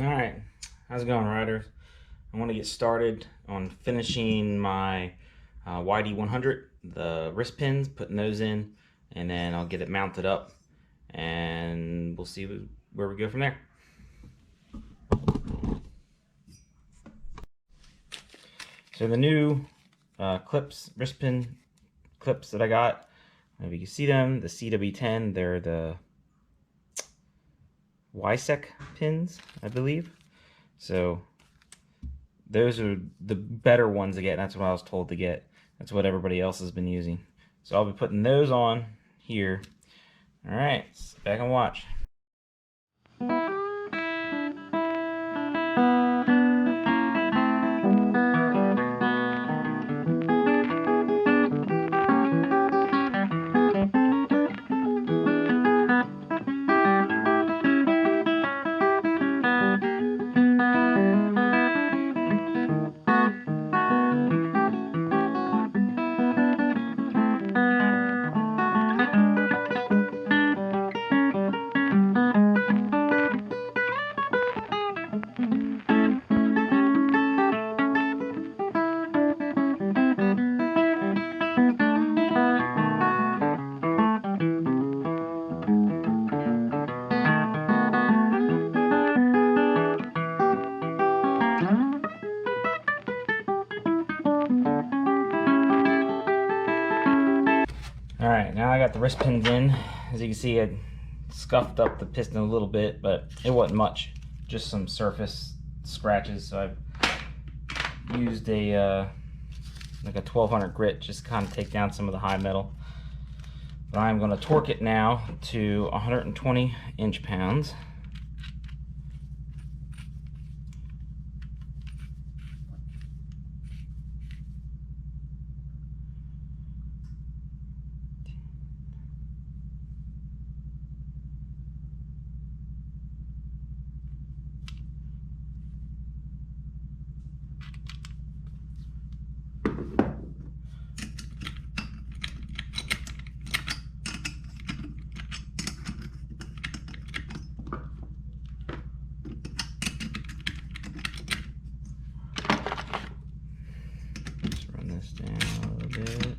Alright, how's it going, riders? I want to get started on finishing my YD100, the wrist pins, putting those in, and then I'll get it mounted up, and we'll see where we go from there. So the new clips, wrist pin clips that I got, if you can see them, the CW10, they're the YSEC pins, I believe. So those are the better ones to get. That's what I was told to get. That's what everybody else has been using. So I'll be putting those on here. All right, sit back and watch. Alright, now I got the wrist pins in. As you can see, I scuffed up the piston a little bit, but it wasn't much. Just some surface scratches. So I've used a like a 1200 grit just to kind of take down some of the high metal. But I'm going to torque it now to 120 inch-pounds. Down a little bit.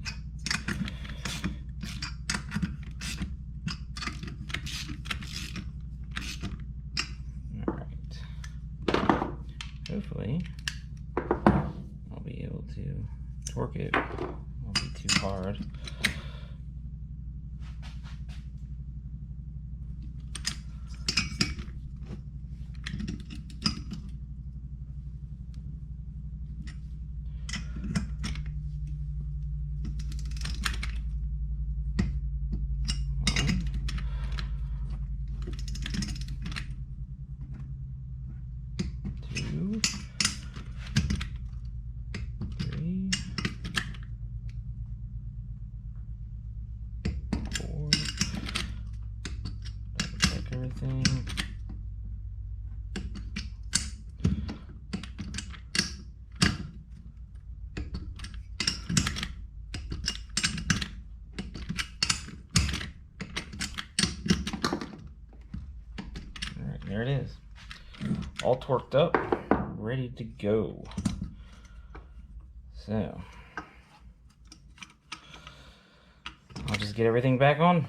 Alright. Hopefully I'll be able to torque it. Won't be too hard. Everything. Alright, there it is. All torqued up, ready to go. So I'll just get everything back on.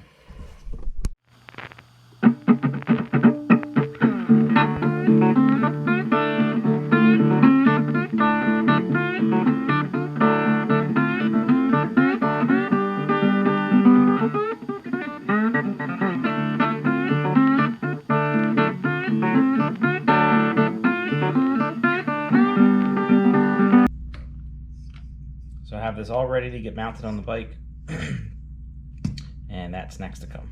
So I have this all ready to get mounted on the bike, and that's next to come.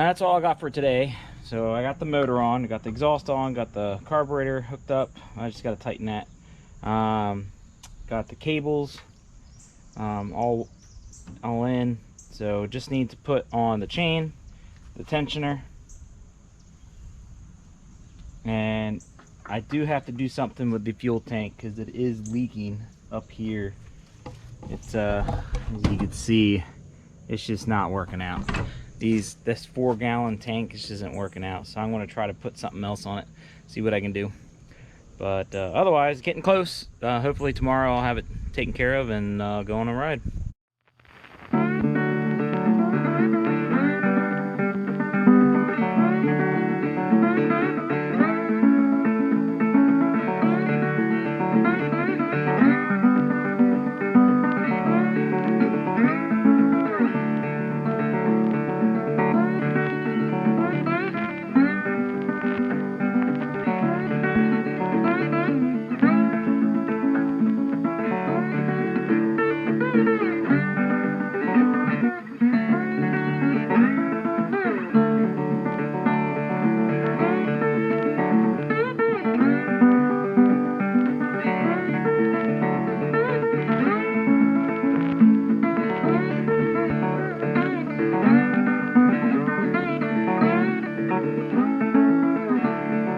that's all I got for today. So I got the motor on, got the exhaust on, got the carburetor hooked up. I just got to tighten that. Got the cables all in. So just need to put on the chain, the tensioner, and I do have to do something with the fuel tank because it is leaking up here. It's as you can see, it's just not working out. This 4-gallon tank just isn't working out, so I'm going to try to put something else on it, see what I can do. But otherwise, getting close. Hopefully tomorrow I'll have it taken care of and go on a ride.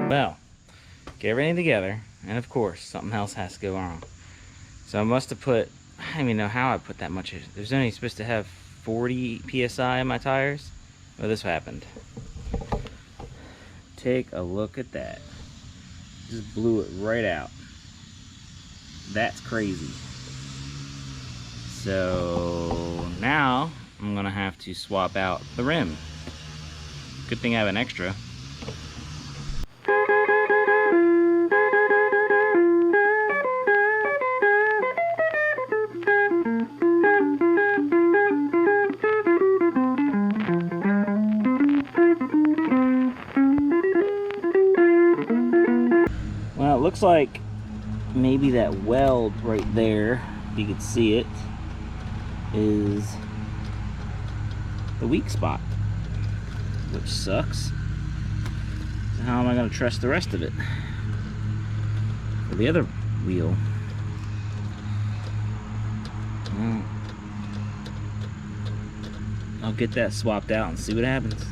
Well, get everything together, and of course, something else has to go wrong. So I must have put, I don't even know how I put that much. There's only supposed to have 40 PSI in my tires. Well, this happened. Take a look at that. Just blew it right out. That's crazy. So now I'm gonna have to swap out the rim. Good thing I have an extra. Well, it looks like maybe that weld right there, if you could see it, is the weak spot, which sucks. So how am I going to trust the rest of it for the other wheel? Well, I'll get that swapped out and see what happens.